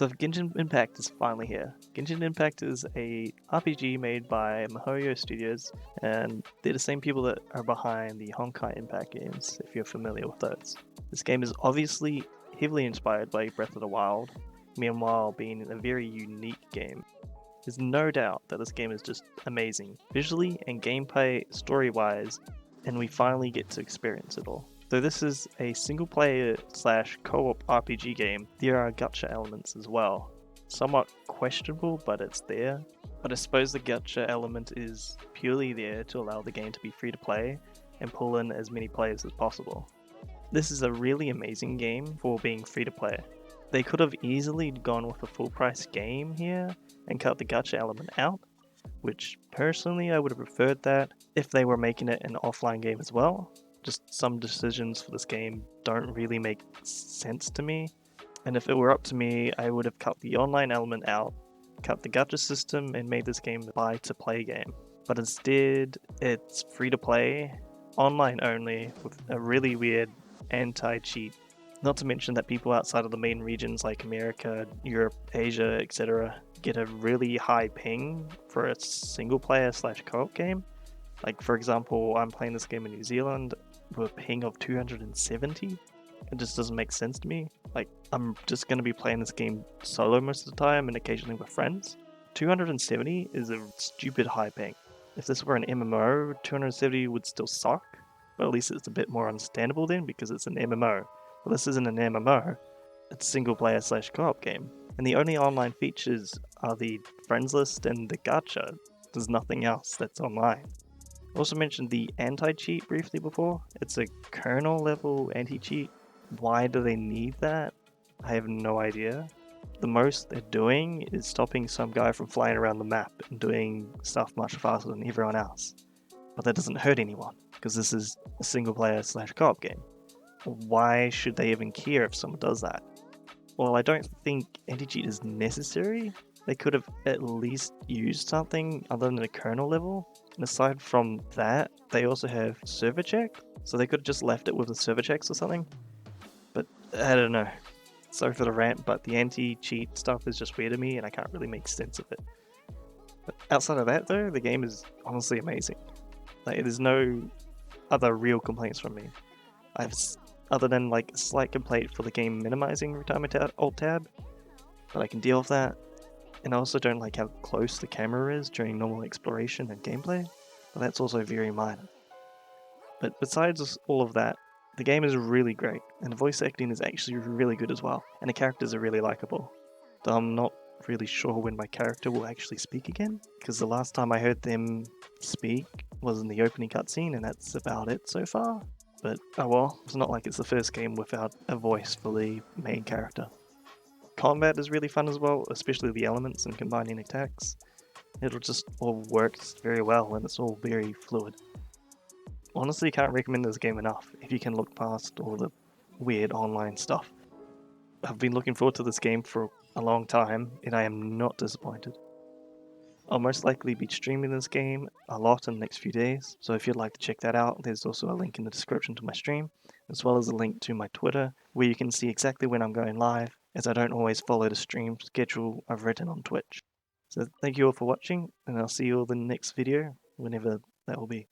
So Genshin Impact is finally here. Genshin Impact is a RPG made by miHoYo Studios, and they're the same people that are behind the Honkai Impact games, if you're familiar with those. This game is obviously heavily inspired by Breath of the Wild, meanwhile being a very unique game. There's no doubt that this game is just amazing, visually and gameplay, story-wise, and we finally get to experience it all. Though this is a single-player / co-op RPG game, there are gacha elements as well. Somewhat questionable, but it's there. But I suppose the gacha element is purely there to allow the game to be free to play and pull in as many players as possible. This is a really amazing game for being free to play. They could have easily gone with a full price game here and cut the gacha element out, which personally I would have preferred that if they were making it an offline game as well. Just some decisions for this game don't really make sense to me, and if it were up to me, I would have cut the online element out, cut the gacha system, and made this game a buy-to-play game. But instead, it's free-to-play, online only, with a really weird anti-cheat. Not to mention that people outside of the main regions like America, Europe, Asia, etc. get a really high ping for a single-player / co-op game. Like, for example, I'm playing this game in New Zealand with a ping of 270. It just doesn't make sense to me. Like, I'm just going to be playing this game solo most of the time and occasionally with friends. 270 is a stupid high ping. If this were an MMO, 270 would still suck, but at least it's a bit more understandable then because it's an MMO. Well, this isn't an MMO, it's a single player / co-op game. And the only online features are the friends list and the gacha. There's nothing else that's online. I also mentioned the anti-cheat briefly before. It's a kernel level anti-cheat. Why do they need that? I have no idea. The most they're doing is stopping some guy from flying around the map and doing stuff much faster than everyone else. But that doesn't hurt anyone, because this is a single player / co-op game. Why should they even care if someone does that? Well, I don't think anti-cheat is necessary. They could have at least used something other than a kernel level. And aside from that, they also have server check, so they could have just left it with the server checks or something. But I don't know. Sorry for the rant, but the anti-cheat stuff is just weird to me and I can't really make sense of it. But outside of that though, the game is honestly amazing. Like, there's no other real complaints from me. Other than like a slight complaint for the game minimizing every time I alt tab, but I can deal with that. And I also don't like how close the camera is during normal exploration and gameplay, but that's also very minor. But besides all of that, the game is really great, and the voice acting is actually really good as well, and the characters are really likable. Though I'm not really sure when my character will actually speak again, because the last time I heard them speak was in the opening cutscene, and that's about it so far. But oh well, it's not like it's the first game without a voice for the main character. Combat is really fun as well, especially the elements and combining attacks. It'll just all works very well and it's all very fluid. Honestly, can't recommend this game enough if you can look past all the weird online stuff. I've been looking forward to this game for a long time and I am not disappointed. I'll most likely be streaming this game a lot in the next few days, so if you'd like to check that out, there's also a link in the description to my stream, as well as a link to my Twitter, where you can see exactly when I'm going live, as I don't always follow the stream schedule I've written on Twitch. So thank you all for watching, and I'll see you all in the next video, whenever that will be.